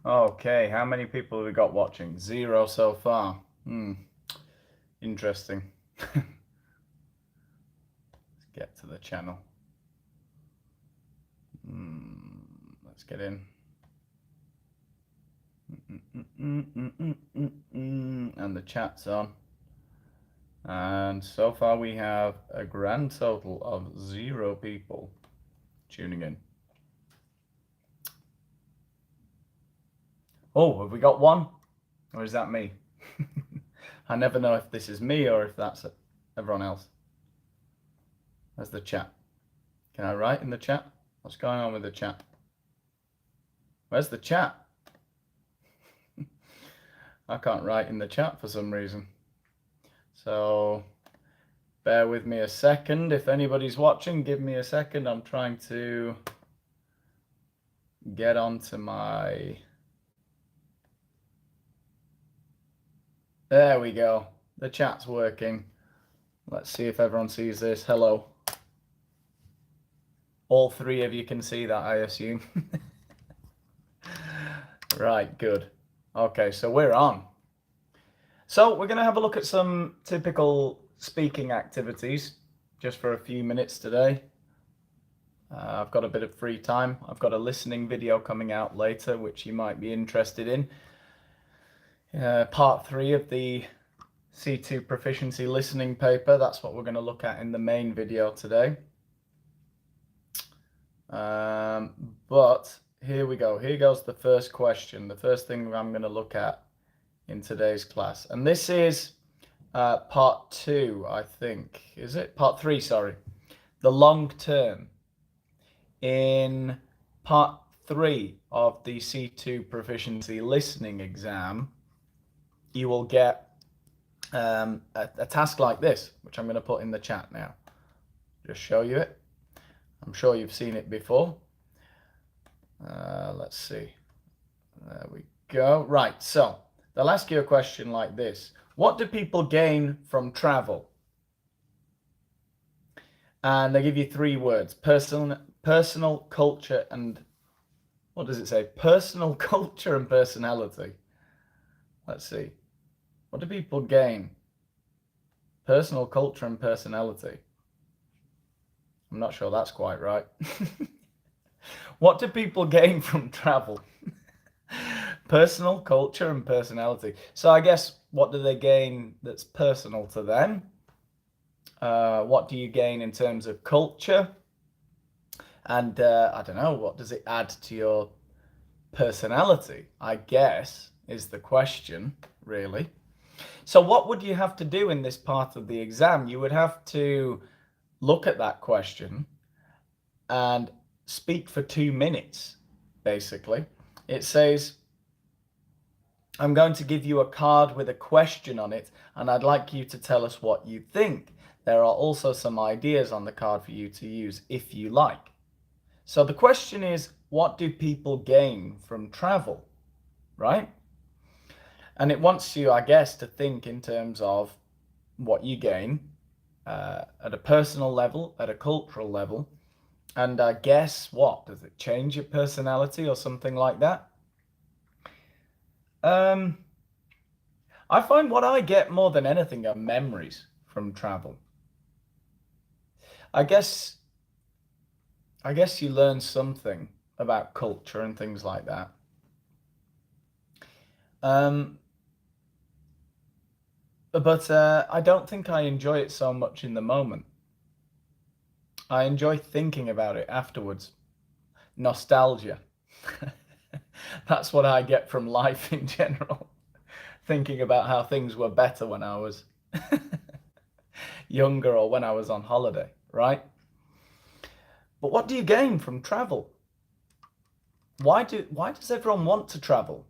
Okay, how many people have we got watching? 0 so far. Interesting. Let's get to the channel. Let's get in. And the chat's on. And so far we have a grand total of 0 people tuning in. Oh, have we got one? Or is that me? I never know if this is me or if that's everyone else. There's the chat. Can I write in the chat? What's going on with the chat? Where's the chat? I can't write in the chat for some reason. So bear with me a second. If anybody's watching, give me a second. I'm trying to get onto my... There we go. The chat's working. Let's see if everyone sees this. Hello. All 3 of you can see that, I assume. Right, good. Okay, so we're on. So we're going to have a look at some typical speaking activities just for a few minutes today. I've got a bit of free time. I've got a listening video coming out later, which you might be interested in. Part 3 of the C2 proficiency listening paper. That's what we're going to look at in the main video today. But here we go. Here goes the first question. The first thing I'm going to look at in today's class. And this is part 2, I think. Is it? Part 3, sorry. The long term. In part 3 of the C2 proficiency listening exam, you will get a task like this, which I'm going to put in the chat now. Just show you it. I'm sure you've seen it before. Let's see. There we go. Right, so they'll ask you a question like this. What do people gain from travel? And they give you 3 words. Personal, culture, and... What does it say? Personal, culture, and personality. Let's see. What do people gain? Personal, culture, and personality. I'm not sure that's quite right. What do people gain from travel? Personal, culture, and personality. So I guess, what do they gain that's personal to them? What do you gain in terms of culture? And I don't know, what does it add to your personality, I guess, is the question, really. So what would you have to do in this part of the exam? You would have to look at that question and speak for 2 minutes, basically. It says, I'm going to give you a card with a question on it, and I'd like you to tell us what you think. There are also some ideas on the card for you to use if you like. So the question is, what do people gain from travel, right? And it wants you, I guess, to think in terms of what you gain at a personal level, at a cultural level, and I guess what? Does it change your personality or something like that? I find what I get more than anything are memories from travel. I guess you learn something about culture and things like that. But I don't think I enjoy it so much in the moment. I enjoy thinking about it afterwards. Nostalgia. That's what I get from life in general. Thinking about how things were better when I was younger or when I was on holiday, right? But what do you gain from travel? Why does everyone want to travel?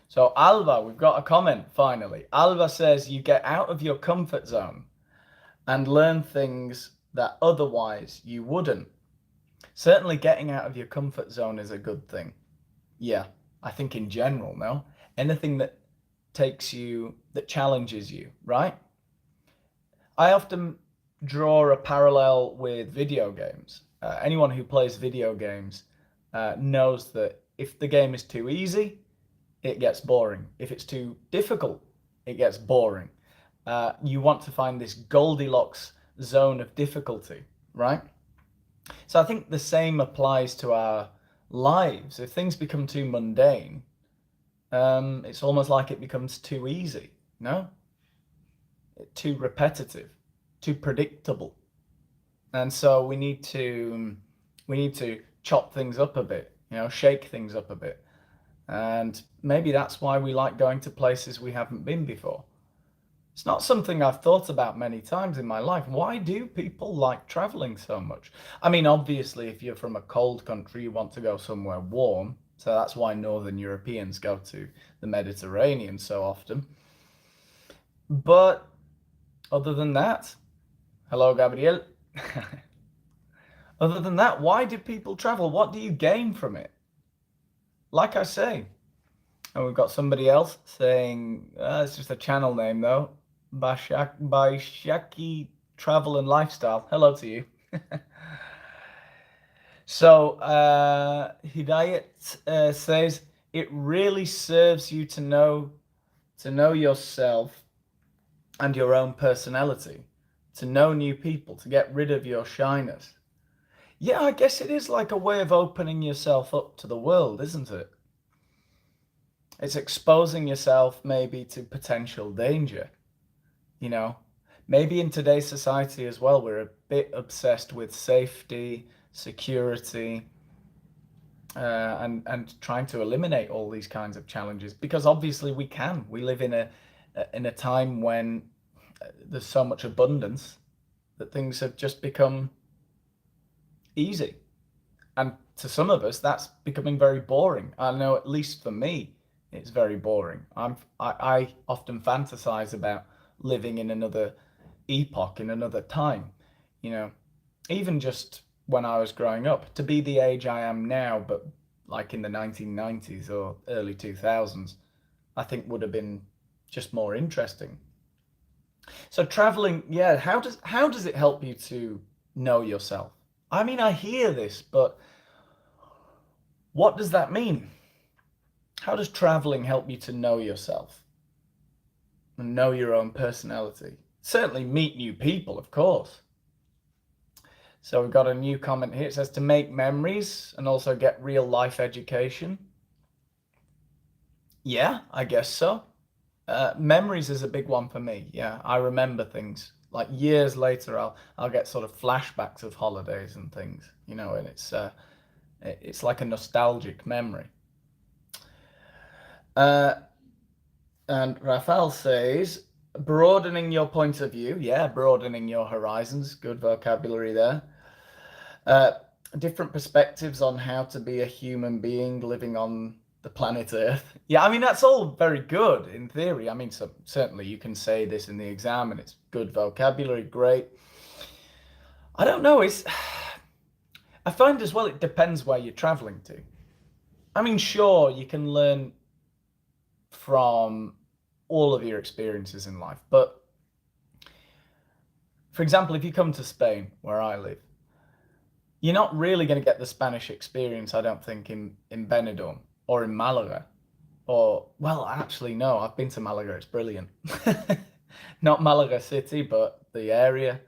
So Alva, we've got a comment finally. Alva says you get out of your comfort zone and learn things that otherwise you wouldn't. Certainly getting out of your comfort zone is a good thing. Yeah, I think in general, no? Anything that that challenges you, right? I often draw a parallel with video games. Anyone who plays video games knows that If the game is too easy, it gets boring. If it's too difficult, it gets boring. You want to find this Goldilocks zone of difficulty, right? So I think the same applies to our lives. If things become too mundane, it's almost like it becomes too easy, no? Too repetitive, too predictable. And so we need to chop things up a bit, shake things up a bit. And maybe that's why we like going to places we haven't been before. It's not something I've thought about many times in my life. Why do people like traveling so much? I mean, obviously, if you're from a cold country, you want to go somewhere warm. So that's why Northern Europeans go to the Mediterranean so often. But other than that, hello, Gabriel. Other than that, why do people travel? What do you gain from it? Like I say, and we've got somebody else saying, it's just a channel name though, Baishaki Travel and Lifestyle. Hello to you. So Hidayat says, it really serves you to know yourself and your own personality, to know new people, to get rid of your shyness. Yeah, I guess it is like a way of opening yourself up to the world, isn't it? It's exposing yourself maybe to potential danger, Maybe in today's society as well, we're a bit obsessed with safety, security, and trying to eliminate all these kinds of challenges, because obviously we can. We live in a time when there's so much abundance that things have just become easy. And to some of us, that's becoming very boring. I know, at least for me, it's very boring. I often fantasize about living in another epoch, in another time. Even just when I was growing up, to be the age I am now, but like in the 1990s or early 2000s, I think would have been just more interesting. So traveling, yeah, how does it help you to know yourself? I mean, I hear this, but what does that mean? How does traveling help you to know yourself and know your own personality? Certainly meet new people, of course. So we've got a new comment here. It says to make memories and also get real life education. Yeah, I guess so. Memories is a big one for me. Yeah, I remember things. Like years later, I'll get sort of flashbacks of holidays and things, and it's like a nostalgic memory. And Rafael says, broadening your point of view. Yeah, broadening your horizons. Good vocabulary there. Different perspectives on how to be a human being living on the planet Earth. Yeah, I mean, that's all very good in theory. I mean, certainly you can say this in the exam and it's good vocabulary, great. I don't know, I find as well it depends where you're traveling to. I mean, sure, you can learn from all of your experiences in life, but for example, if you come to Spain, where I live, you're not really going to get the Spanish experience, I don't think, in Benidorm or in Malaga. Or, well, actually, no, I've been to Malaga, it's brilliant. Not Malaga city, but the area.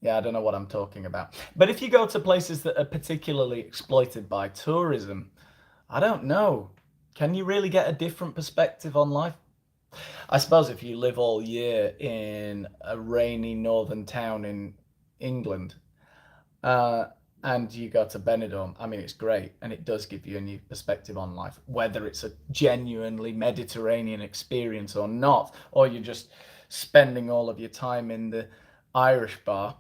Yeah, I don't know what I'm talking about. But if you go to places that are particularly exploited by tourism, I don't know. Can you really get a different perspective on life? I suppose if you live all year in a rainy northern town in England, and you go to Benidorm, I mean, it's great, and it does give you a new perspective on life, whether it's a genuinely Mediterranean experience or not, or you're just spending all of your time in the Irish bar.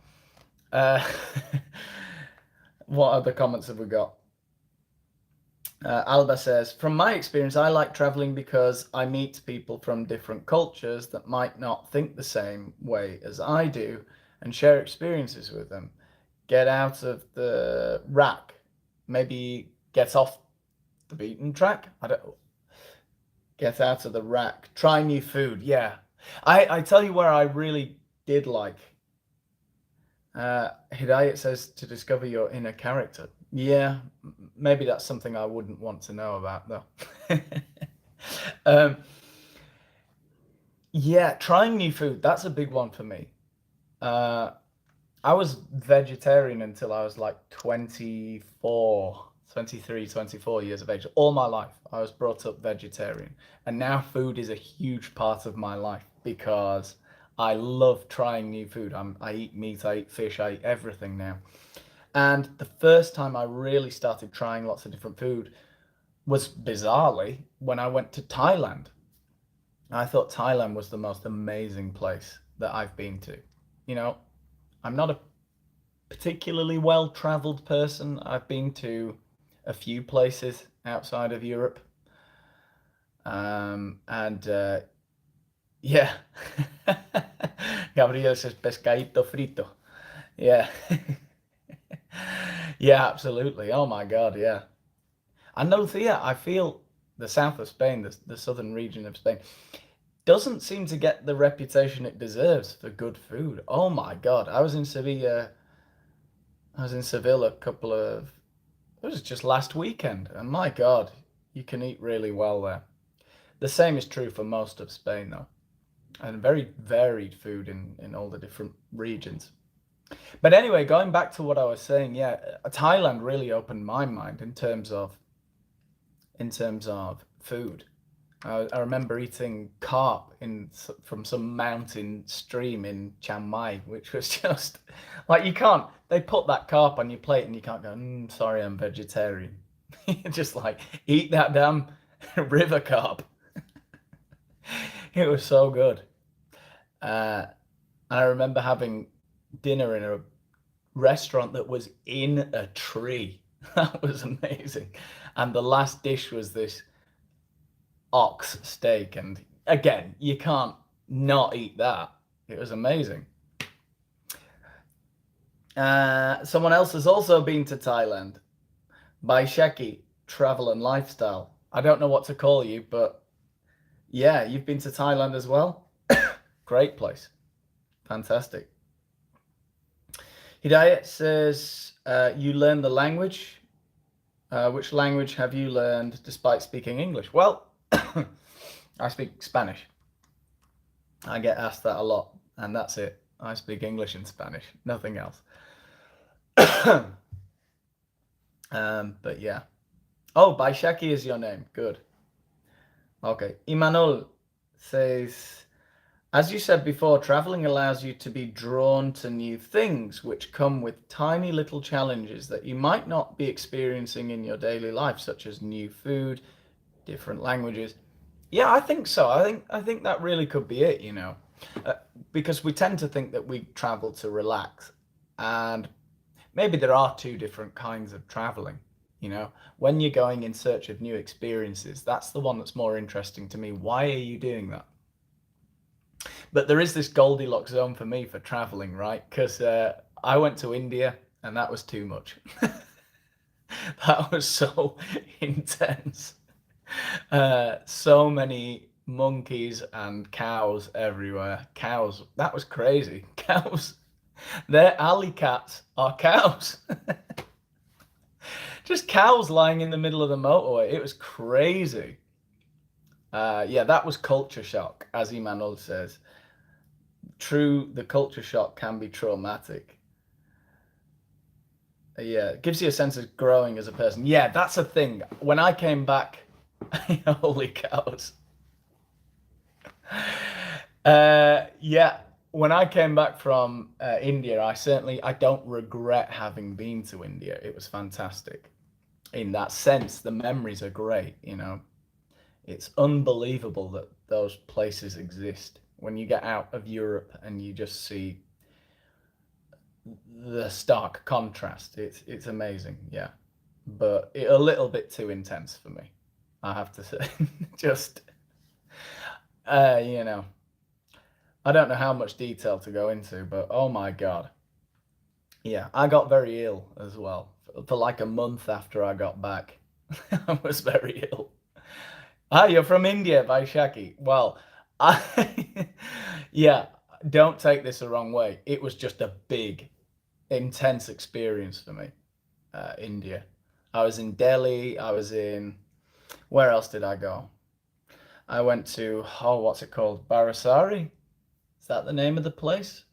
What other comments have we got? Alba says, from my experience, I like traveling because I meet people from different cultures that might not think the same way as I do and share experiences with them. Get out of the rack, maybe get off the beaten track. I don't get out of the rack, try new food. Yeah, I tell you where I really did like. Hidayat says to discover your inner character. Yeah, maybe that's something I wouldn't want to know about though. um, yeah, trying new food, that's a big one for me. Uh, I was vegetarian until I was like 24, 23, 24 years of age. All my life, I was brought up vegetarian. And now food is a huge part of my life because I love trying new food. I eat meat, I eat fish, I eat everything now. And the first time I really started trying lots of different food was bizarrely when I went to Thailand. I thought Thailand was the most amazing place that I've been to. You know, I'm not a particularly well-traveled person. I've been to a few places outside of Europe. And yeah. Gabriel says pescadito frito. Yeah. Yeah, absolutely. Oh my God, yeah. I know, yeah, I feel the south of Spain, the southern region of Spain, doesn't seem to get the reputation it deserves for good food. Oh my God. I was in Seville a couple of, it was just last weekend, and my God, you can eat really well there. The same is true for most of Spain, though, and very varied food in all the different regions. But anyway, going back to what I was saying, yeah, Thailand really opened my mind in terms of food. I remember eating carp from some mountain stream in Chiang Mai, which was just like you can't. They put that carp on your plate and you can't go. Sorry, I'm vegetarian. Just like eat that damn river carp. It was so good. Uh, and I remember having dinner in a restaurant that was in a tree. That was amazing. And the last dish was this ox steak, and again, you can't not eat that. It was amazing. Someone else has also been to Thailand. By Sheki, travel and lifestyle. I don't know what to call you, but yeah, you've been to Thailand as well. Great place. Fantastic. Hidayat says, you learned the language. Which language have you learned despite speaking English? Well, I speak Spanish. I get asked that a lot, and that's it. I speak English and Spanish, nothing else. But yeah. Oh, Baishaki is your name. Good. Okay. Imanol says, as you said before, traveling allows you to be drawn to new things, which come with tiny little challenges that you might not be experiencing in your daily life, such as new food, different languages. Yeah, I think so. I think that really could be it, because we tend to think that we travel to relax, and maybe there are two different kinds of traveling. When you're going in search of new experiences, that's the one that's more interesting to me. Why are you doing that? But there is this Goldilocks zone for me for traveling, right? Because I went to India and that was too much. That was so intense. So many monkeys and cows everywhere. Cows, that was crazy. Cows, their alley cats are cows. Just cows lying in the middle of the motorway. It was crazy. Yeah, that was culture shock, as Imanol says. True, the culture shock can be traumatic. Yeah, it gives you a sense of growing as a person. Yeah, that's a thing. When I came back, holy cows. Yeah, when I came back from India, I don't regret having been to India. It was fantastic. In that sense, the memories are great. It's unbelievable that those places exist. When you get out of Europe and you just see the stark contrast, it's amazing, yeah. But a little bit too intense for me, I have to say. Just, uh, you know, I don't know how much detail to go into, but oh my God. Yeah, I got very ill as well. For like a month after I got back, I was very ill. Ah, you're from India, Vaishaki. Well, I, yeah, don't take this the wrong way. It was just a big, intense experience for me. India. I was in Delhi. I was in, where else did I go? I went to, oh, what's it called? Barasari? Is that the name of the place?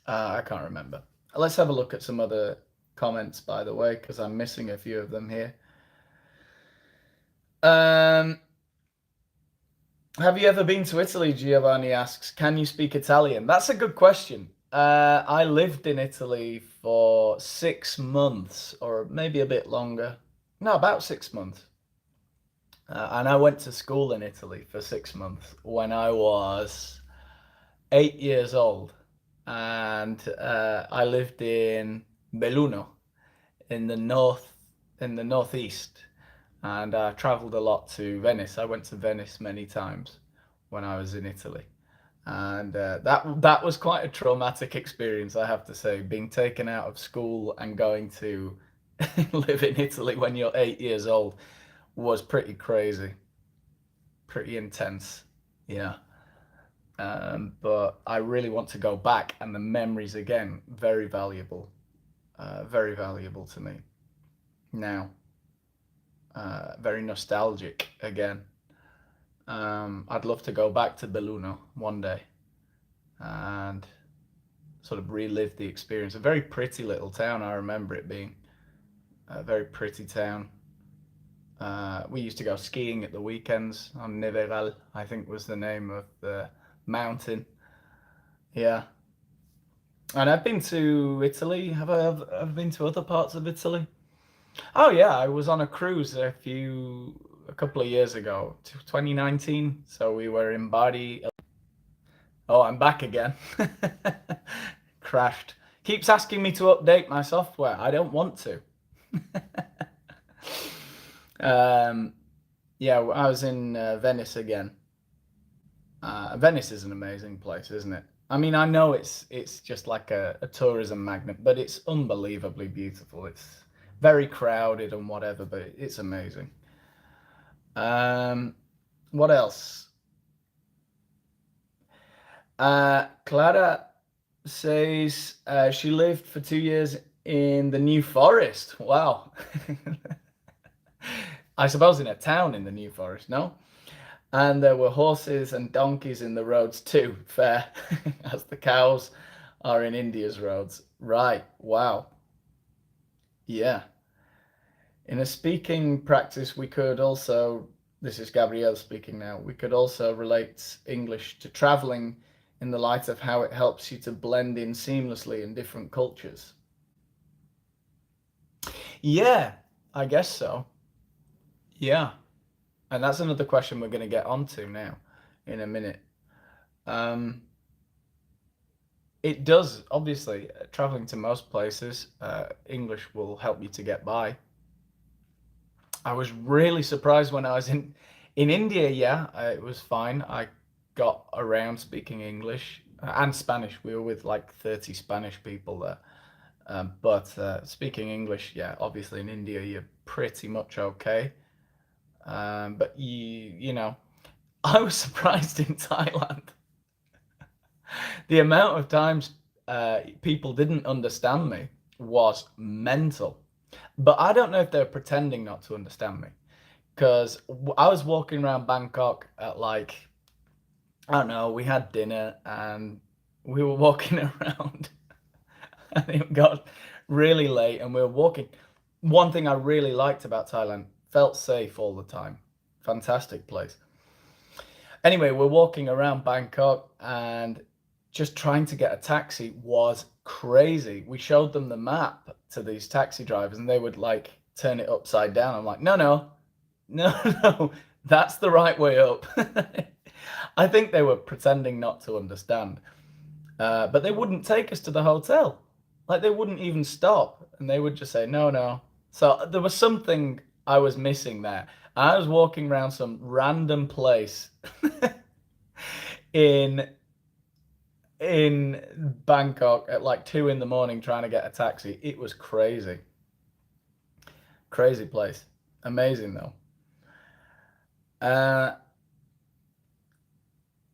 I can't remember. Let's have a look at some other comments, by the way, because I'm missing a few of them here. Have you ever been to Italy? Giovanni asks. Can you speak Italian? That's a good question. I lived in Italy for 6 months, or maybe a bit longer. No, about 6 months. And I went to school in Italy for 6 months when I was 8 years old. And I lived in Belluno in the northeast. And I travelled a lot to Venice. I went to Venice many times when I was in Italy. And that was quite a traumatic experience, I have to say. Being taken out of school and going to live in Italy when you're 8 years old was pretty crazy, pretty intense. Yeah. But I really want to go back, and the memories again, very valuable to me now. Very nostalgic again. I'd love to go back to Belluno one day and sort of relive the experience. A very pretty little town, I remember it being a very pretty town. We used to go skiing at the weekends on Neveral, I think was the name of the mountain. Yeah. And I've been to Italy. Have I ever been to other parts of Italy? Oh yeah, I was on a cruise a couple of years ago, 2019. So we were in Bari. Oh, I'm back again. Crashed. Keeps asking me to update my software. I don't want to. Yeah, I was in Venice again. Venice is an amazing place, isn't it? I mean, I know it's just like a tourism magnet, but it's unbelievably beautiful. It's very crowded and whatever, but it's amazing. What else? Clara says she lived for 2 years in the New Forest. Wow. I suppose in a town in the New Forest, no? And there were horses and donkeys in the roads too, fair, as the cows are in India's roads. Right, wow. Yeah. In a speaking practice, we could also, this is Gabrielle speaking now, we could also relate English to traveling in the light of how it helps you to blend in seamlessly in different cultures. Yeah, I guess so. Yeah. And that's another question we're going to get onto now in a minute. It does, obviously, traveling to most places, English will help you to get by. I was really surprised when I was in India. Yeah, it was fine. I got around speaking English and Spanish. We were with like 30 Spanish people there. But speaking English, yeah, obviously in India you're pretty much okay. But you know, I was surprised in Thailand. The amount of times people didn't understand me was mental. But I don't know if they're pretending not to understand me. Because I was walking around Bangkok at like, I don't know, we had dinner and we were walking around and it got really late and we were walking. One thing I really liked about Thailand, felt safe all the time. Fantastic place. Anyway, we're walking around Bangkok and just trying to get a taxi was crazy. We showed them the map to these taxi drivers and they would like turn it upside down. I'm like, no, no, no, no, that's the right way up. I think they were pretending not to understand. But they wouldn't take us to the hotel. Like they wouldn't even stop and they would just say, no, no. So there was something I was missing there. I was walking around some random place in Bangkok at like 2 in the morning trying to get a taxi. It was crazy. Crazy place. Amazing though.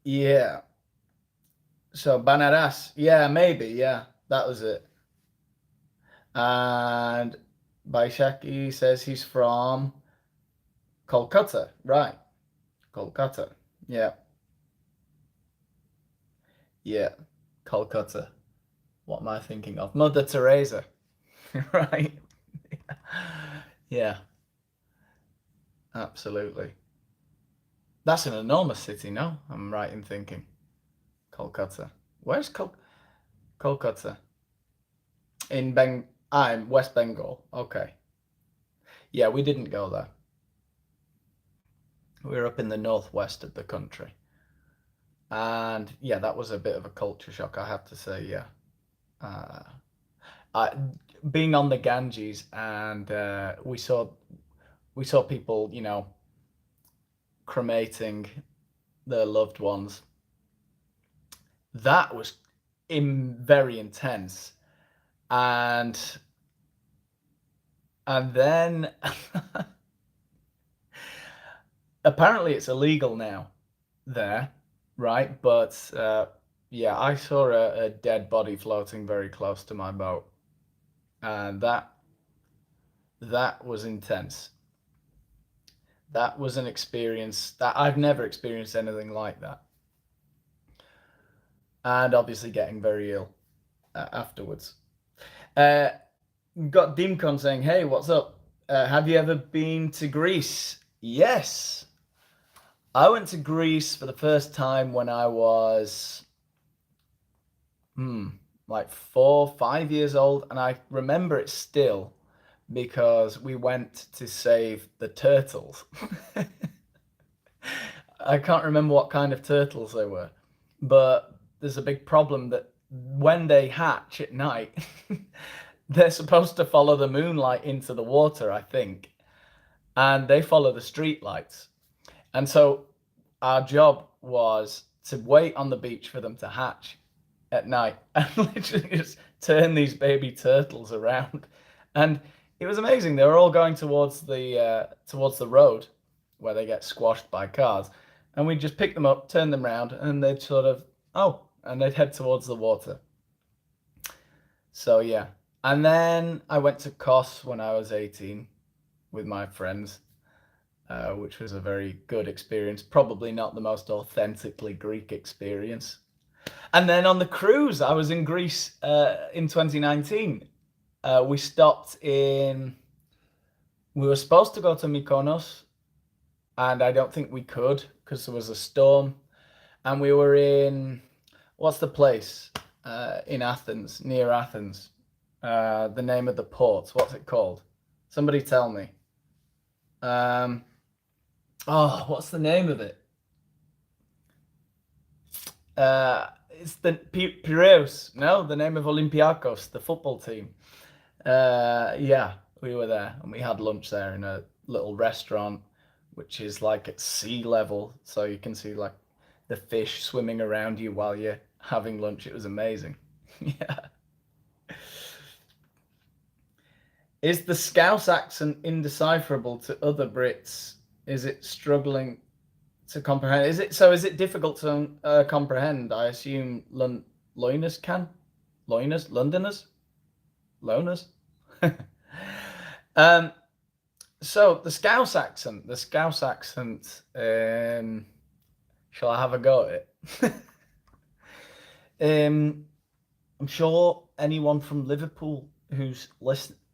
Yeah. So Banaras. Yeah, maybe. Yeah, that was it. And Baishaki says he's from Kolkata. Right. Kolkata. Yeah. Yeah. Kolkata. What am I thinking of? Mother Teresa. Right. Yeah. Absolutely. That's an enormous city, no? I'm right in thinking. Kolkata. Where's Kolkata? I'm West Bengal. Okay. Yeah, we didn't go there. We were up in the northwest of the country. And yeah, that was a bit of a culture shock, I have to say, yeah. Uh, I, being on the Ganges, and we saw people, cremating their loved ones. That was very intense. And then apparently it's illegal now there, right? But yeah, I saw a dead body floating very close to my boat, and that was intense. That was an experience that I've never experienced anything like that, and obviously getting very ill afterwards. Uh, got Dimcon saying, "Hey, what's up? Have you ever been to Greece?" Yes, I went to Greece for the first time when I was like 4, 5 years old, and I remember it still because we went to save the turtles. I can't remember what kind of turtles they were, but there's a big problem that when they hatch at night, they're supposed to follow the moonlight into the water, I think, and they follow the street lights. And so our job was to wait on the beach for them to hatch at night and literally just turn these baby turtles around. And it was amazing. They were all going towards the road where they get squashed by cars. And we'd just pick them up, turn them around, and they'd sort of, and they'd head towards the water. So yeah. And then I went to Kos when I was 18 with my friends, which was a very good experience. Probably not the most authentically Greek experience. And then on the cruise, I was in Greece in 2019. We were supposed to go to Mykonos, and I don't think we could because there was a storm. And we were in, what's the place in Athens, near Athens? The name of the port, what's it called? Somebody tell me. What's the name of it? It's the Piraeus. No, the name of Olympiacos, the football team. Yeah, we were there and we had lunch there in a little restaurant, which is like at sea level, so you can see like the fish swimming around you while you're having lunch. It was amazing. Yeah. Is the Scouse accent indecipherable to other Brits? Is it struggling to comprehend? Is it difficult to comprehend? I assume Londoners can? Londoners? Loners? So the Scouse accent. Shall I have a go at it? I'm sure anyone from Liverpool who's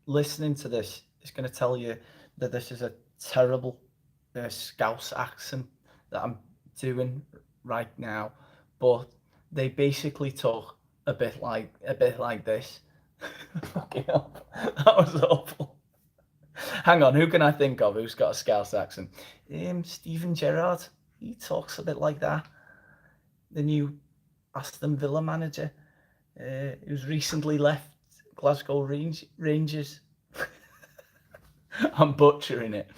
listening to this is going to tell you that this is a terrible Scouse accent that I'm doing right now, but they basically talk a bit like this. Fucking hell, that was awful. Hang on, who can I think of who's got a Scouse accent? Steven Gerrard, he talks a bit like that. The new Aston Villa manager, who's recently left Glasgow Rangers. I'm butchering it,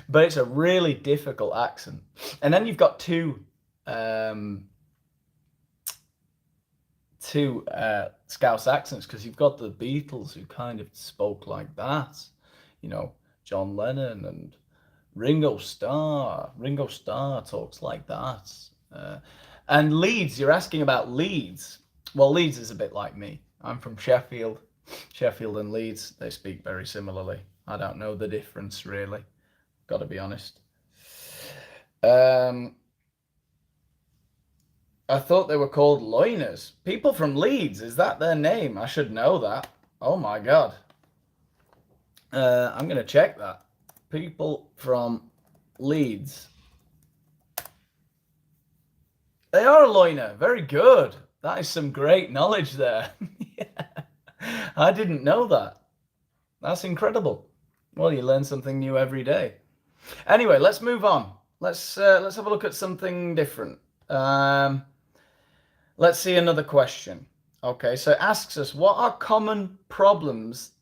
but it's a really difficult accent. And then you've got two Scouse accents, because you've got the Beatles who kind of spoke like that, John Lennon and Ringo Starr. Ringo Starr talks like that. And Leeds, you're asking about Leeds. Well, Leeds is a bit like me. I'm from Sheffield. Sheffield and Leeds, they speak very similarly. I don't know the difference really. Got to be honest. I thought they were called loiners. People from Leeds, is that their name? I should know that. Oh my god. I'm going to check that. People from Leeds. They are a loiner. Very good. That is some great knowledge there. Yeah. I didn't know that. That's incredible. Well, you learn something new every day. Anyway, let's move on. Let's have a look at something different. Let's see another question. Okay, so it asks us, what are common problems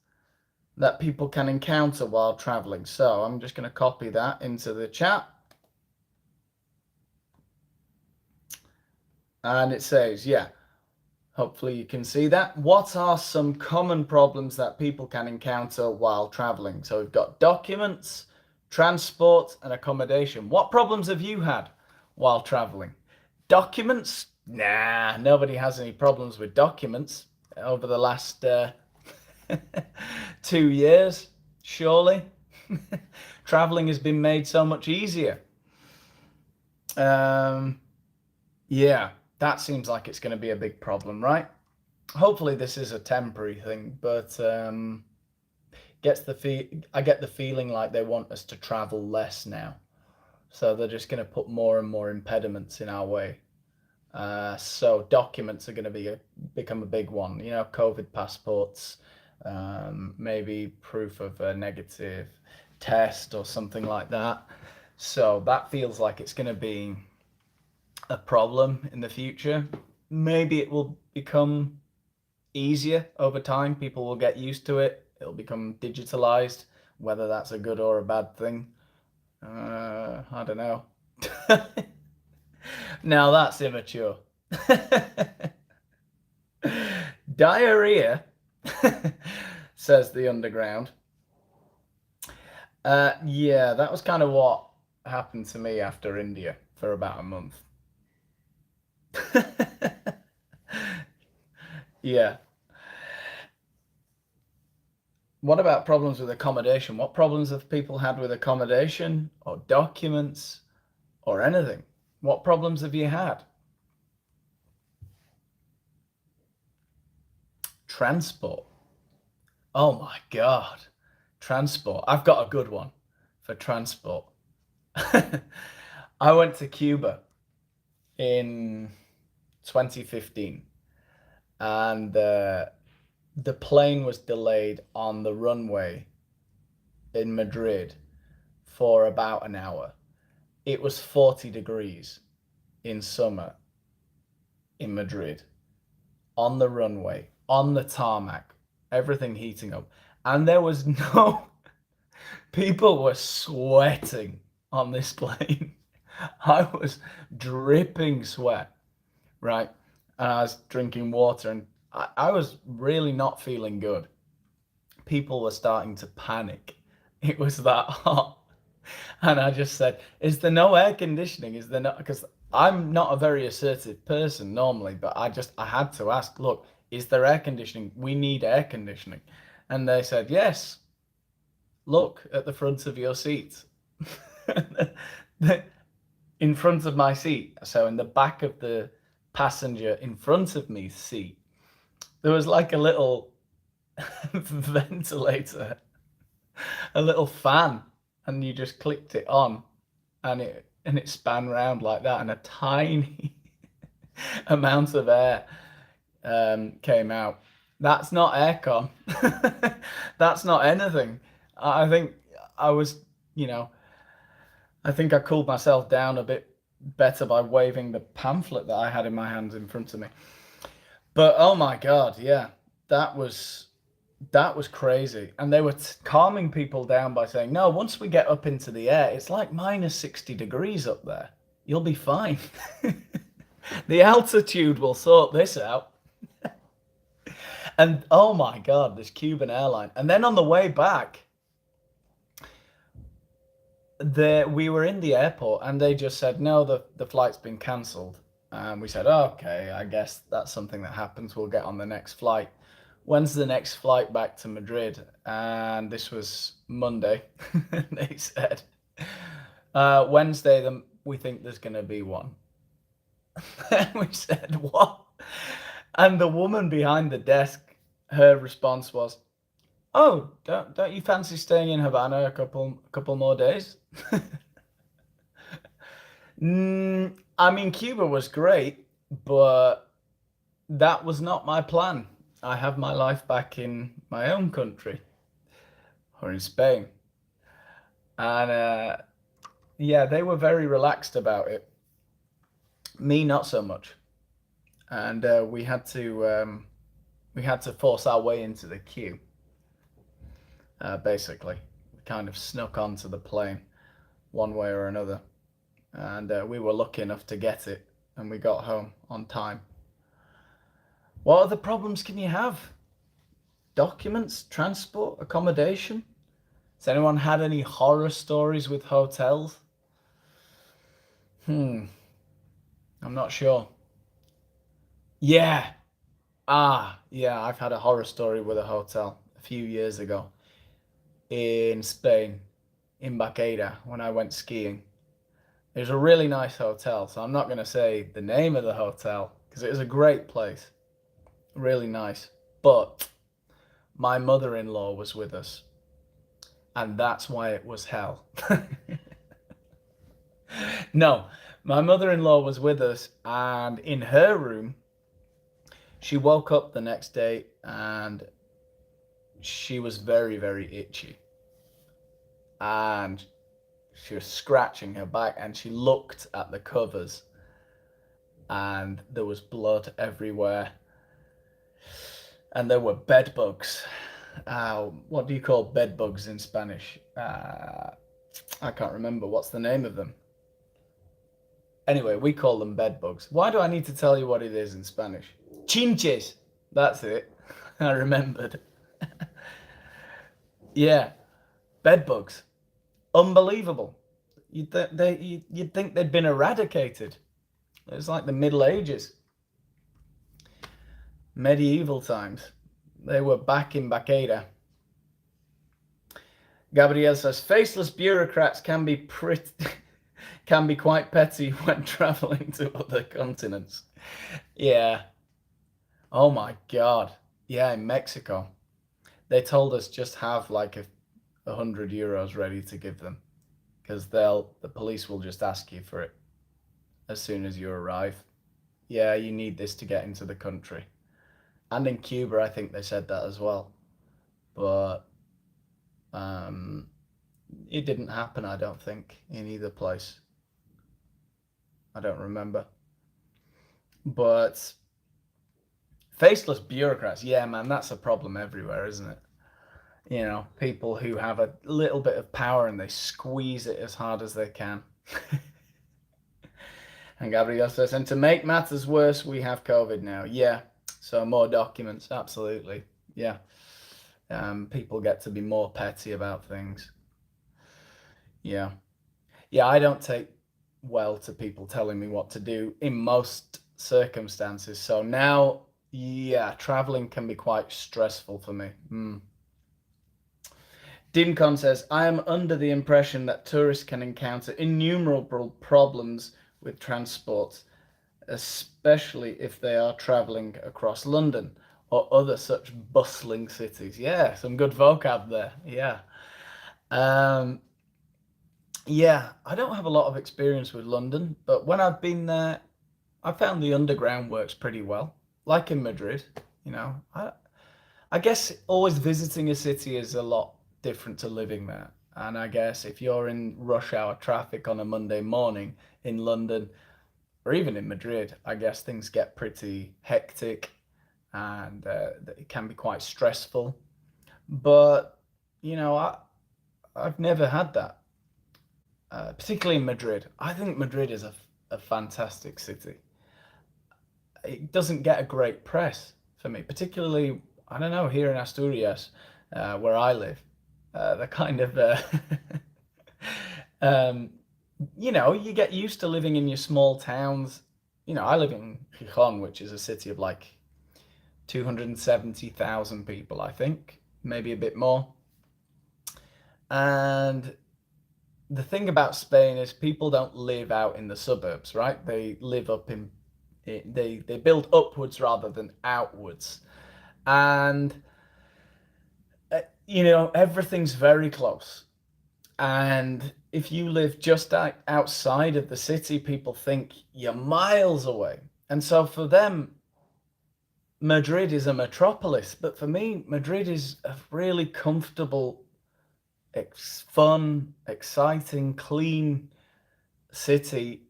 that people can encounter while traveling? So I'm just going to copy that into the chat. And it says, yeah, hopefully you can see that. What are some common problems that people can encounter while traveling? So we've got documents, transport, and accommodation. What problems have you had while traveling? Documents? Nah, nobody has any problems with documents over the last 2 years, surely. Traveling has been made so much easier. Yeah, that seems like it's going to be a big problem, right? Hopefully this is a temporary thing, but I get the feeling like they want us to travel less now. So they're just going to put more and more impediments in our way. So documents are going to become a big one. You know, COVID passports, maybe proof of a negative test or something like that. So that feels like it's going to be a problem in the future. Maybe it will become easier over time. People will get used to it. It'll become digitalized. Whether that's a good or a bad thing, I don't know. Now that's immature. Diarrhea, says the underground. Yeah, that was kind of what happened to me after India for about a month. Yeah. What about problems with accommodation? What problems have people had with accommodation or documents or anything? What problems have you had? Transport. Oh my God. Transport. I've got a good one for transport. I went to Cuba in 2015 and the plane was delayed on the runway in Madrid for about an hour. It was 40 degrees in summer in Madrid, on the runway, on the tarmac, everything heating up. And there was no, people were sweating on this plane. I was dripping sweat, right? And I was drinking water and I was really not feeling good. People were starting to panic. It was that hot. And I just said, is there no air conditioning? Is there not? Because I'm not a very assertive person normally, but I had to ask, look, is there air conditioning? We need air conditioning. And they said, yes, look at the front of your seat. In front of my seat, so in the back of the passenger in front of me's seat, there was like a little ventilator, a little fan, and you just clicked it on and it span round like that, and a tiny amount of air came out. That's not aircon. That's not anything. I think I was, I think I cooled myself down a bit better by waving the pamphlet that I had in my hands in front of me. But oh my God, yeah, that was crazy. And they were calming people down by saying, no, once we get up into the air, it's like minus 60 degrees up there. You'll be fine. The altitude will sort this out. And oh my God, this Cuban airline. And then on the way back, we were in the airport and they just said, no, the flight's been cancelled. And we said, oh, okay, I guess that's something that happens. We'll get on the next flight. when's the next flight back to Madrid? And this was Monday. They said, Wednesday, we think there's going to be one. And we said, what? And the woman behind the desk, her response was, oh, don't you fancy staying in Havana a couple more days? I mean, Cuba was great, but that was not my plan. I have my life back in my own country, or in Spain. And yeah, they were very relaxed about it. Me, not so much. And we had to force our way into the queue. Basically, we kind of snuck onto the plane one way or another, and we were lucky enough to get it, and we got home on time. What other problems can you have? Documents, transport, accommodation? Has anyone had any horror stories with hotels? I'm not sure. Yeah. Yeah, I've had a horror story with a hotel a few years ago in Spain, in Baqueira, when I went skiing. It was a really nice hotel, so I'm not going to say the name of the hotel because it was a great place. Really nice. But my mother-in-law was with us, and that's why it was hell. No, my mother-in-law was with us, and in her room, she woke up the next day and she was very, very itchy. And she was scratching her back, and she looked at the covers and there was blood everywhere. And there were bed bugs. What do you call bed bugs in Spanish? I can't remember. What's the name of them? Anyway, we call them bed bugs. Why do I need to tell you what it is in Spanish? Chinches. That's it. I remembered. Yeah, bed bugs. Unbelievable. You'd think they'd been eradicated. It's like the Middle Ages. Medieval times. They were back in Baqueira. Gabriel says, faceless bureaucrats can be quite petty when traveling to other continents. Yeah. Oh my God. Yeah, in Mexico. They told us just have like 100 euros ready to give them, because the police will just ask you for it as soon as you arrive. Yeah, you need this to get into the country. And in Cuba, I think they said that as well. But it didn't happen, I don't think, in either place. I don't remember. But faceless bureaucrats, yeah, man, that's a problem everywhere, isn't it? You know, people who have a little bit of power and they squeeze it as hard as they can. And Gabriel says, and to make matters worse, we have COVID now. Yeah, so more documents, absolutely. Yeah. People get to be more petty about things. Yeah. Yeah, I don't take well to people telling me what to do in most circumstances. So now, yeah, traveling can be quite stressful for me. Dimcon says, I am under the impression that tourists can encounter innumerable problems with transport, especially if they are travelling across London or other such bustling cities. Yeah, some good vocab there. Yeah. Yeah, I don't have a lot of experience with London, but when I've been there, I found the underground works pretty well. Like in Madrid, you know. I guess always visiting a city is a lot different to living there. And I guess if you're in rush hour traffic on a Monday morning in London, or even in Madrid, I guess things get pretty hectic and it can be quite stressful. But, you know, I've never had that, particularly in Madrid. I think Madrid is a fantastic city. It doesn't get a great press for me, particularly, I don't know, here in Asturias, where I live. The kind of, you know, you get used to living in your small towns. You know, I live in Gijón, which is a city of like 270,000 people, I think, maybe a bit more. And the thing about Spain is people don't live out in the suburbs, right? They live up in they build upwards rather than outwards. And everything's very close. And if you live just outside of the city, people think you're miles away. And so for them, Madrid is a metropolis. But for me, Madrid is a really comfortable, fun, exciting, clean city.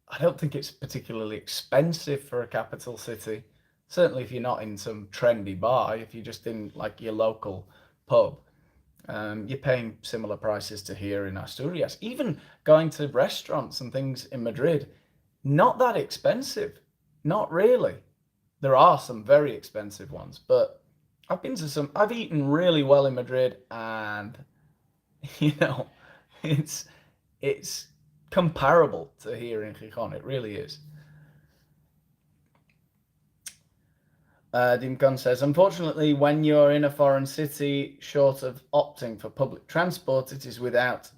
I don't think it's particularly expensive for a capital city. Certainly if you're not in some trendy bar, if you're just in like your local pub. You're paying similar prices to here in Asturias. Even going to restaurants and things in Madrid, not that expensive. Not really. There are some very expensive ones, but I've eaten really well in Madrid, and you know, it's it's comparable to here in Gijón. It really is. Dimkon says, unfortunately, when you're in a foreign city, short of opting for public transport, it is without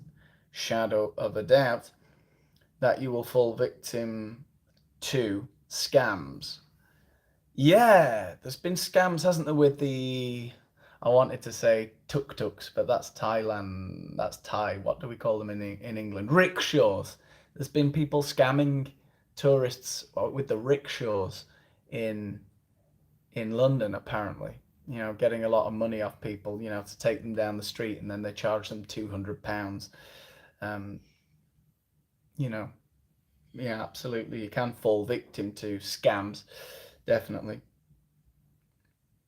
shadow of a doubt that you will fall victim to scams. Yeah, there's been scams, hasn't there, with I wanted to say tuk-tuks, but that's Thailand, that's Thai. What do we call them in England? Rickshaws. There's been people scamming tourists with the rickshaws in London, apparently. Getting a lot of money off people, to take them down the street, and then they charge them £200. Yeah, absolutely. You can fall victim to scams, definitely.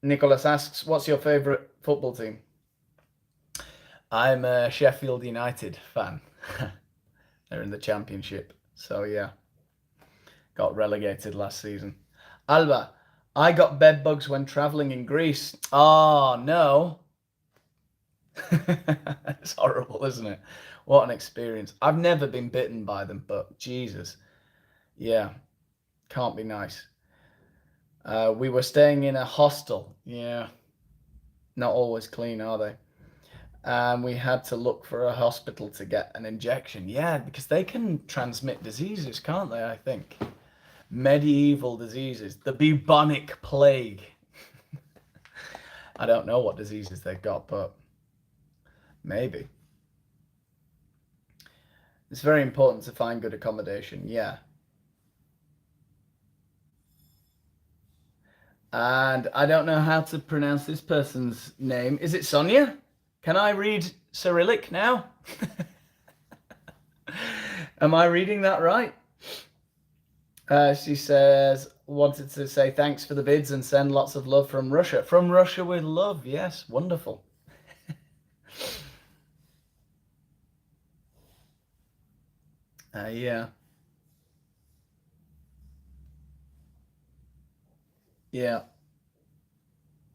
Nicholas asks, what's your favourite football team? I'm a Sheffield United fan. They're in the Championship. So, yeah. Got relegated last season. Alba, I got bed bugs when travelling in Greece. Oh, no. It's horrible, isn't it? What an experience. I've never been bitten by them, but Jesus. Yeah, can't be nice. We were staying in a hostel. Yeah, not always clean, are they? And we had to look for a hospital to get an injection. Yeah, because they can transmit diseases, can't they, I think? Medieval diseases. The bubonic plague. I don't know what diseases they've got, but maybe. It's very important to find good accommodation, yeah. And I don't know how to pronounce this person's name. Is it Sonia? Can I read Cyrillic now? Am I reading that right? She says, wanted to say thanks for the vids and send lots of love from Russia. From Russia with love, yes, wonderful. Yeah. Yeah,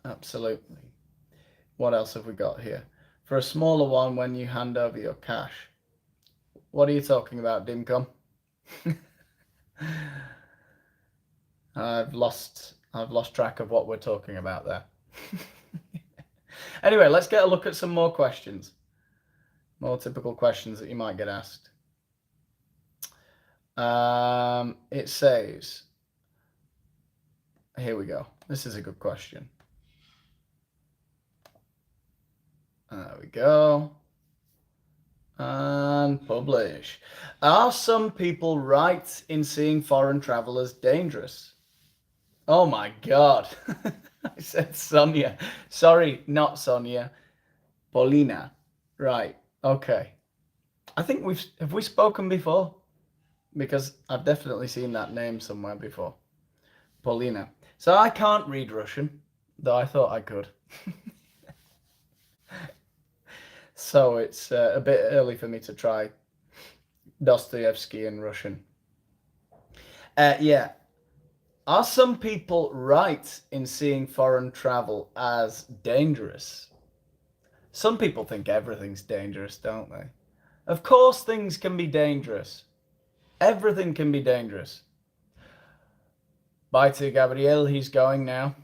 absolutely. What else have we got here? For a smaller one, when you hand over your cash. What are you talking about, Dimcom? I've lost track of what we're talking about there. Anyway, let's get a look at some more questions. More typical questions that you might get asked. It says, here we go. This is a good question. There we go. And publish. Are some people right in seeing foreign travelers dangerous? Oh my God. I said Sonia. Sorry, not Sonia. Paulina. Right. Okay. I think have we spoken before? Because I've definitely seen that name somewhere before. Paulina. So I can't read Russian, though I thought I could. So it's a bit early for me to try Dostoevsky in Russian. Yeah. Are some people right in seeing foreign travel as dangerous? Some people think everything's dangerous, don't they? Of course things can be dangerous. Everything can be dangerous. Bye to Gabriel, he's going now.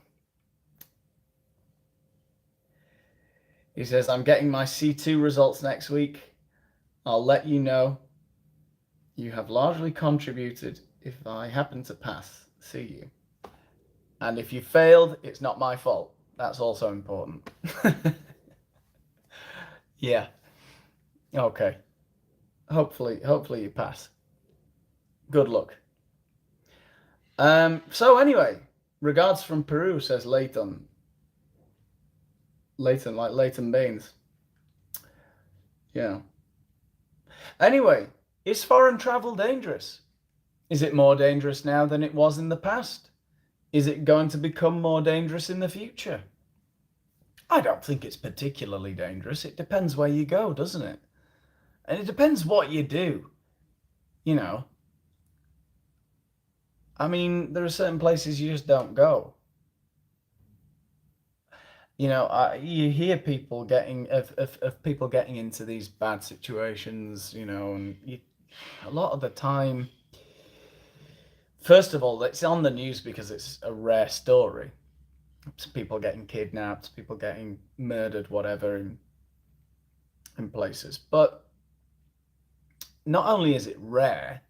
He says, I'm getting my C2 results next week. I'll let you know. You have largely contributed. If I happen to pass, see you. And if you failed, it's not my fault. That's also important. Yeah. Okay. Hopefully you pass. Good luck. So anyway, regards from Peru, says Leighton. Leighton, like Leighton Baines. Yeah. Anyway, is foreign travel dangerous? Is it more dangerous now than it was in the past? Is it going to become more dangerous in the future? I don't think it's particularly dangerous. It depends where you go, doesn't it? And it depends what you do. You know, I mean, there are certain places you just don't go. You know, you hear people getting of people getting into these bad situations. You know, and a lot of the time, first of all, it's on the news because it's a rare story. It's people getting kidnapped, people getting murdered, whatever, in places. But not only is it rare,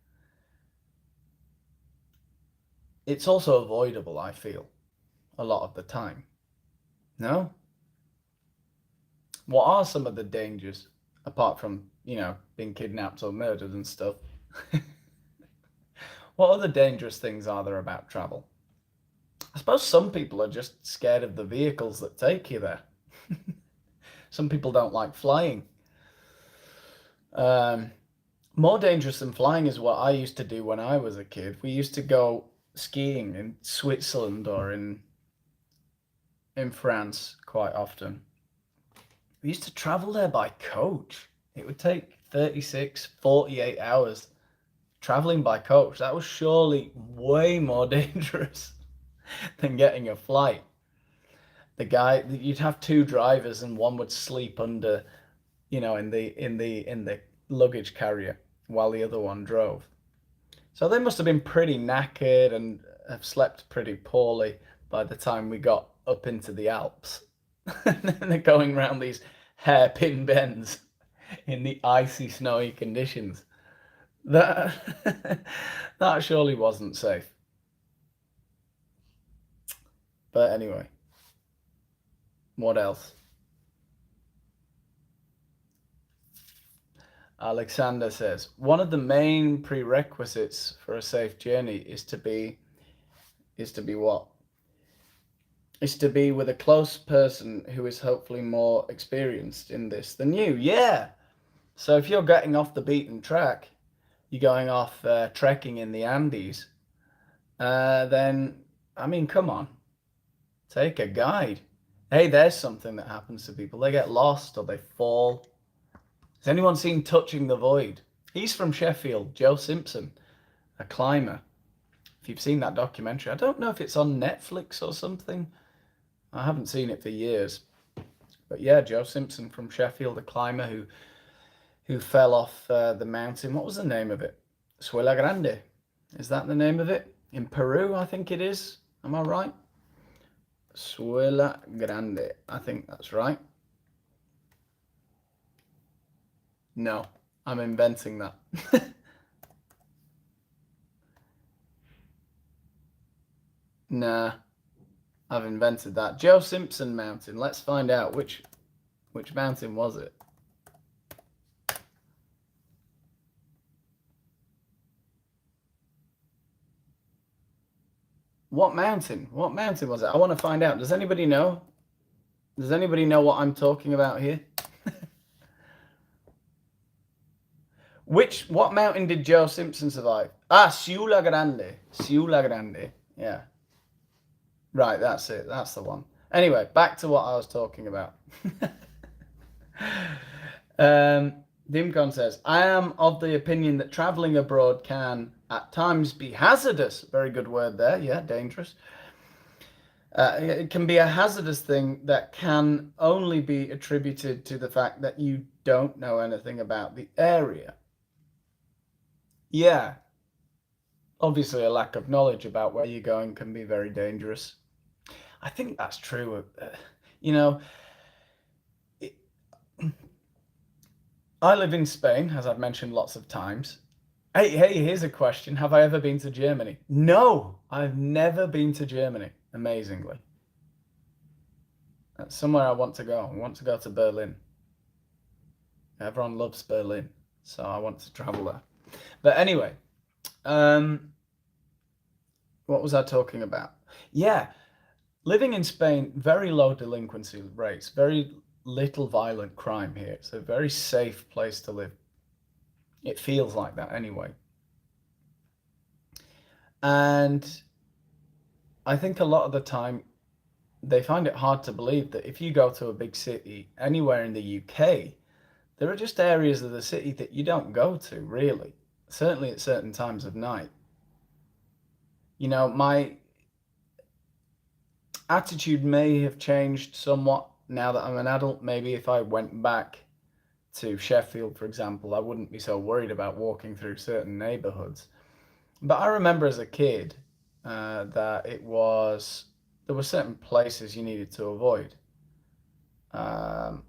it's also avoidable, I feel, a lot of the time. No? What are some of the dangers, apart from, being kidnapped or murdered and stuff? What other dangerous things are there about travel? I suppose some people are just scared of the vehicles that take you there. Some people don't like flying. More dangerous than flying is what I used to do when I was a kid. We used to go skiing in Switzerland or in France quite often. We used to travel there by coach. It would take 36, 48 hours traveling by coach. That was surely way more dangerous than getting a flight. You'd have two drivers and one would sleep under, in the luggage carrier while the other one drove. So they must have been pretty knackered and have slept pretty poorly by the time we got up into the Alps. And they're going around these hairpin bends in the icy, snowy conditions. That that surely wasn't safe. But anyway, what else? Alexander says, one of the main prerequisites for a safe journey is to be what? Is to be with a close person who is hopefully more experienced in this than you. Yeah. So if you're getting off the beaten track, you're going off trekking in the Andes, then, I mean, come on, take a guide. Hey, there's something that happens to people. They get lost or they fall. Has anyone seen Touching the Void? He's from Sheffield, Joe Simpson, a climber. If you've seen that documentary, I don't know if it's on Netflix or something. I haven't seen it for years. But yeah, Joe Simpson from Sheffield, a climber who fell off the mountain. What was the name of it? Suela Grande. Is that the name of it? In Peru, I think it is. Am I right? Suela Grande. I think that's right. No, I'm inventing that. Nah, I've invented that. Joe Simpson Mountain. Let's find out which mountain was it. What mountain? What mountain was it? I want to find out. Does anybody know? Does anybody know what I'm talking about here? What mountain did Joe Simpson survive? Ciula Grande. Ciula Grande. Yeah. Right, that's it. That's the one. Anyway, back to what I was talking about. Dimcon says, I am of the opinion that traveling abroad can at times be hazardous. Very good word there. Yeah, dangerous. It can be a hazardous thing that can only be attributed to the fact that you don't know anything about the area. Yeah. Obviously, a lack of knowledge about where you're going can be very dangerous. I think that's true. You know, I live in Spain, as I've mentioned lots of times. Hey, here's a question. Have I ever been to Germany? No, I've never been to Germany, amazingly. That's somewhere I want to go. I want to go to Berlin. Everyone loves Berlin, so I want to travel there. But anyway, um, what was I talking about? Yeah, living in Spain, very low delinquency rates, very little violent crime here. It's a very safe place to live. It feels like that anyway. And I think a lot of the time they find it hard to believe that if you go to a big city anywhere in the UK, there are just areas of the city that you don't go to, really. Certainly at certain times of night. My attitude may have changed somewhat now that I'm an adult. Maybe if I went back to Sheffield, for example, I wouldn't be so worried about walking through certain neighborhoods. But I remember as a kid that there were certain places you needed to avoid. Um,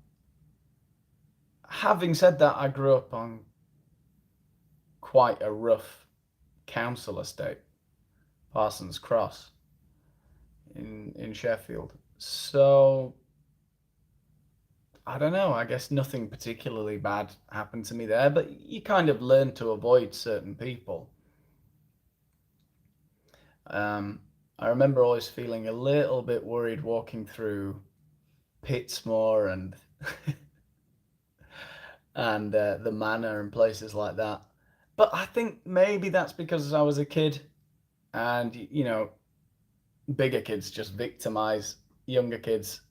Having said that, I grew up on quite a rough council estate, Parsons Cross in Sheffield. So I don't know. I guess nothing particularly bad happened to me there, but you kind of learn to avoid certain people. Um, I remember always feeling a little bit worried walking through Pittsmore and the Manor and places like that. But I think maybe that's because I was a kid, and bigger kids just victimize younger kids.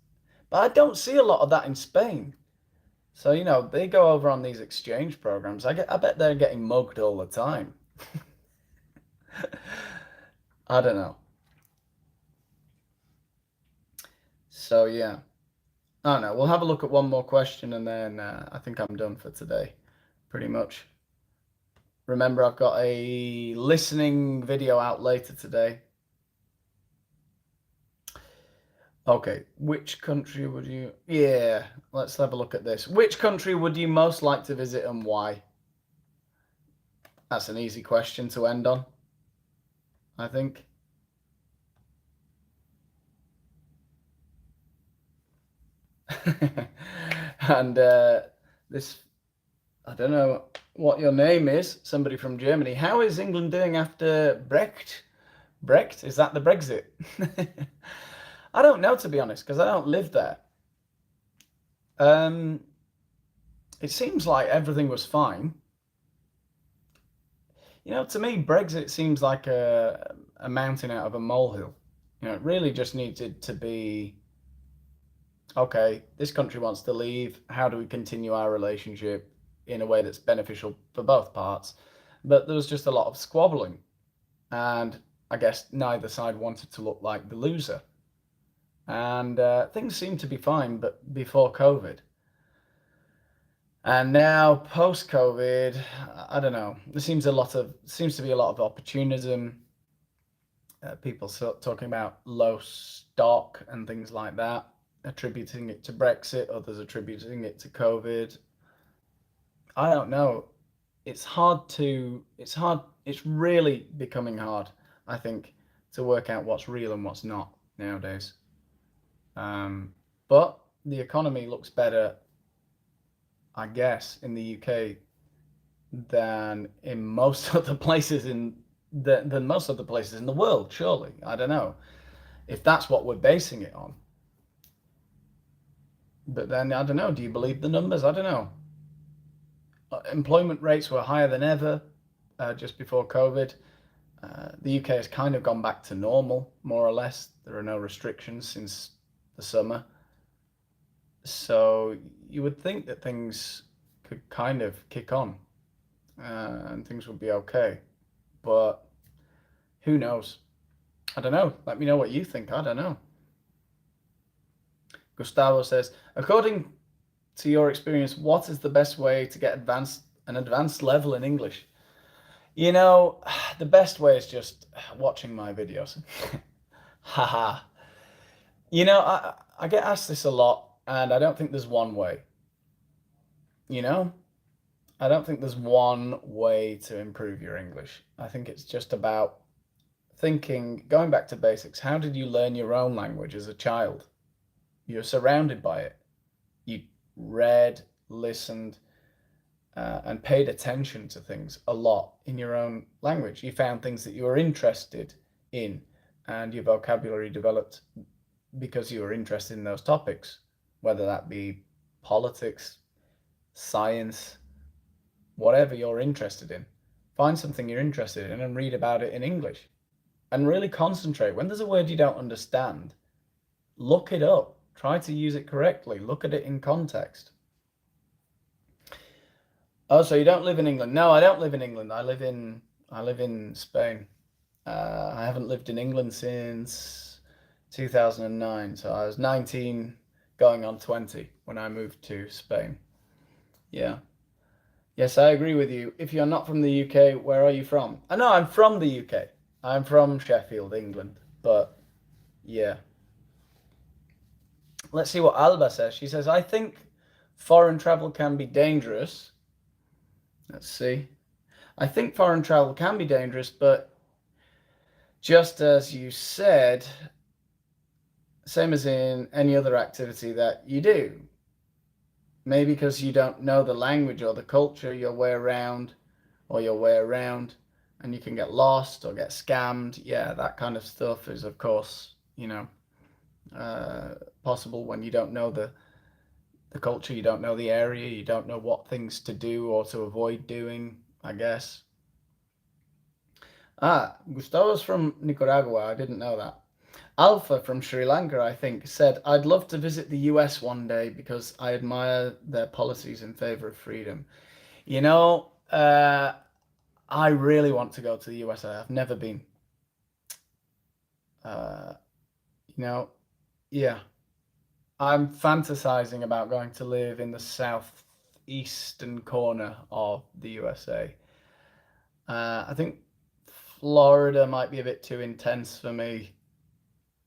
But I don't see a lot of that in Spain. So they go over on these exchange programs. I bet they're getting mugged all the time. I don't know. So yeah, I don't know. We'll have a look at one more question, and then I think I'm done for today, pretty much. Remember, I've got a listening video out later today. Okay, which country would you... Yeah, let's have a look at this. Which country would you most like to visit and why? That's an easy question to end on, I think. And this, I don't know what your name is, somebody from Germany. How is England doing after Brexit? Brexit? Is that the Brexit? I don't know, to be honest, because I don't live there. Um, it seems like everything was fine. To me, Brexit seems like a mountain out of a molehill. It really just needed to be, okay, this country wants to leave. How do we continue our relationship in a way that's beneficial for both parts? But there was just a lot of squabbling. And I guess neither side wanted to look like the loser. And things seemed to be fine, but before COVID. And now post-COVID, I don't know. There seems to be a lot of opportunism. People talking about low stock and things like that, attributing it to Brexit. Others attributing it to COVID. I don't know. It's hard. It's really becoming hard, I think, to work out what's real and what's not nowadays. But the economy looks better, I guess, in the UK than in most other places than most other places in the world. Surely, I don't know if that's what we're basing it on. But then I don't know. Do you believe the numbers? I don't know. Employment rates were higher than ever just before COVID. The UK has kind of gone back to normal, more or less. There are no restrictions since the summer. So you would think that things could kind of kick on and things would be okay. But who knows? I don't know. Let me know what you think. I don't know. Gustavo says, according to your experience, what is the best way to get an advanced level in English? The best way is just watching my videos. Haha. I get asked this a lot, and I don't think there's one way. You know, I don't think there's one way to improve your English. I think it's just about thinking, going back to basics. How did you learn your own language as a child? You're surrounded by it. You read, listened, and paid attention to things a lot in your own language. You found things that you were interested in, and your vocabulary developed because you were interested in those topics, whether that be politics, science, whatever you're interested in. Find something you're interested in and read about it in English. And really concentrate. When there's a word you don't understand, look it up. Try to use it correctly. Look at it in context. Oh, so you don't live in England? No, I don't live in England. I live in Spain. I haven't lived in England since 2009. So I was 19 going on 20 when I moved to Spain. Yeah. Yes, I agree with you. If you're not from the UK, where are you from? I know I'm from the UK. I'm from Sheffield, England. But yeah. Let's see what Alba says. She says, I think foreign travel can be dangerous. Let's see. I think foreign travel can be dangerous, but just as you said, same as in any other activity that you do. Maybe because you don't know the language or the culture your way around, and you can get lost or get scammed. Yeah, that kind of stuff is, of course, possible when you don't know the culture, you don't know the area, you don't know what things to do or to avoid doing, I guess. Gustavo's from Nicaragua. I didn't know that. Alpha from Sri Lanka, I think, said, I'd love to visit the US one day because I admire their policies in favor of freedom. I really want to go to the USA. I've never been. Yeah. I'm fantasizing about going to live in the southeastern corner of the USA. I think Florida might be a bit too intense for me.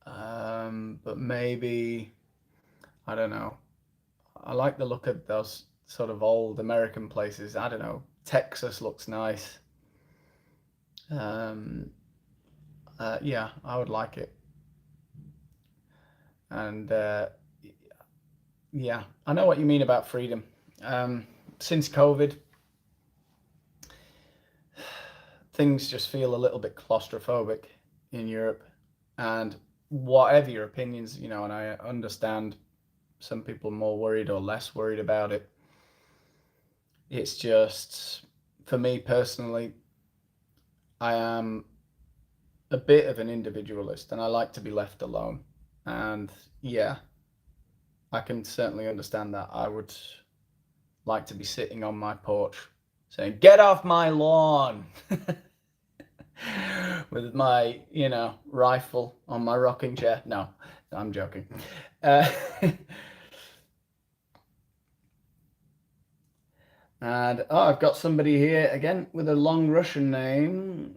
But maybe, I don't know. I like the look of those sort of old American places. I don't know. Texas looks nice. Yeah, I would like it. And yeah, I know what you mean about freedom. Since COVID, things just feel a little bit claustrophobic in Europe. And whatever your opinions, and I understand some people are more worried or less worried about it. It's just, for me personally, I am a bit of an individualist and I like to be left alone. And yeah, I can certainly understand that. I would like to be sitting on my porch saying, get off my lawn! With my, rifle on my rocking chair. No, I'm joking. And I've got somebody here again with a long Russian name.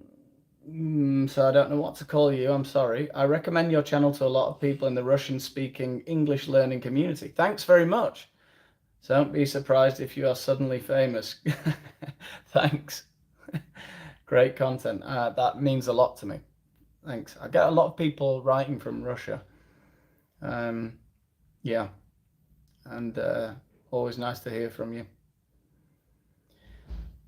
So I don't know what to call you. I'm sorry. I recommend your channel to a lot of people in the Russian-speaking English learning community. Thanks very much. So don't be surprised if you are suddenly famous. Thanks. Great content. That means a lot to me. Thanks. I get a lot of people writing from Russia. Yeah. And always nice to hear from you.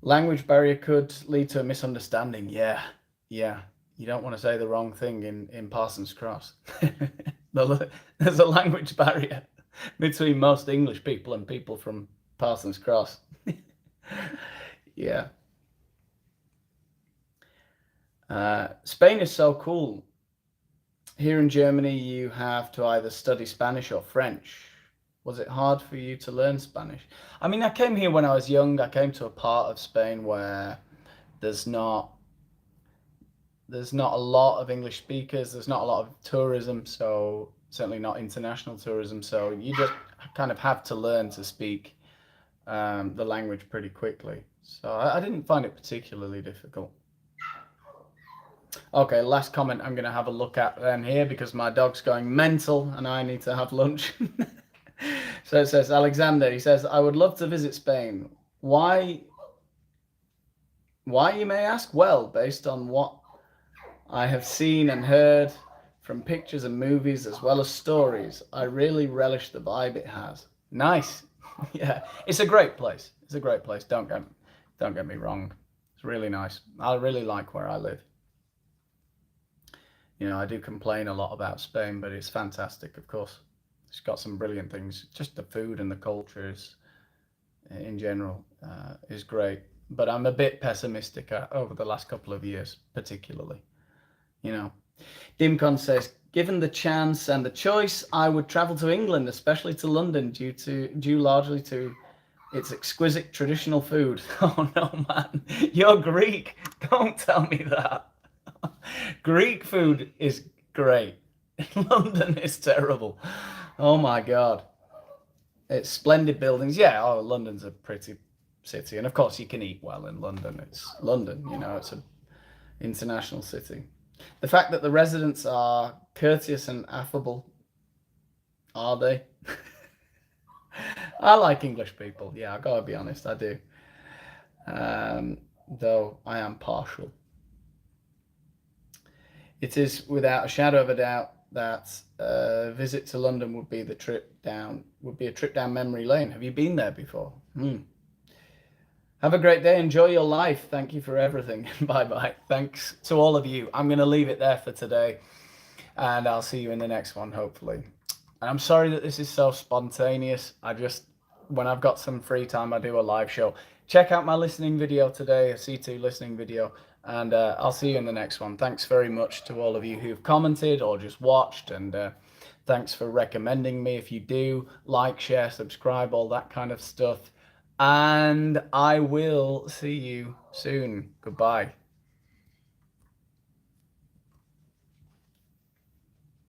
Language barrier could lead to a misunderstanding. Yeah. You don't want to say the wrong thing in Parsons Cross. There's a language barrier between most English people and people from Parsons Cross. Yeah. Spain is so cool. Here in Germany, you have to either study Spanish or French. Was it hard for you to learn Spanish? I mean, I came here when I was young. I came to a part of Spain where there's not a lot of English speakers. There's not a lot of tourism, so certainly not international tourism. So you just kind of have to learn to speak the language pretty quickly. So I didn't find it particularly difficult. Okay, last comment I'm going to have a look at then here because my dog's going mental and I need to have lunch. So it says, Alexander, he says, I would love to visit Spain. Why Why, you may ask? Well, based on what I have seen and heard from pictures and movies as well as stories, I really relish the vibe it has. Nice. Yeah, it's a great place. It's a great place. Don't get me wrong. It's really nice. I really like where I live. You know, I do complain a lot about Spain, but it's fantastic, of course. It's got some brilliant things. Just the food and the culture is, in general, is great. But I'm a bit pessimistic over the last couple of years, particularly. You know, Dimcon says, given the chance and the choice, I would travel to England, especially to London, due largely to its exquisite traditional food. Oh no, man, you're Greek. Don't tell me that. Greek food is great. London is terrible. Oh my God. It's splendid buildings. Yeah, oh, London's a pretty city. And of course, you can eat well in London. It's London, you know, it's an international city. The fact that the residents are courteous and affable, are they? I like English people. Yeah, I gotta be honest, I do. Though I am partial. It is without a shadow of a doubt that a visit to London would be a trip down memory lane. Have you been there before? Have a great day. Enjoy your life. Thank you for everything. Bye-bye. Thanks to all of you. I'm going to leave it there for today, and I'll see you in the next one, hopefully. And I'm sorry that this is so spontaneous. When I've got some free time, I do a live show. Check out my listening video today, a C2 listening video, and I'll see you in the next one. Thanks very much to all of you who've commented or just watched, and thanks for recommending me. If you do, like, share, subscribe, all that kind of stuff. And I will see you soon. Goodbye.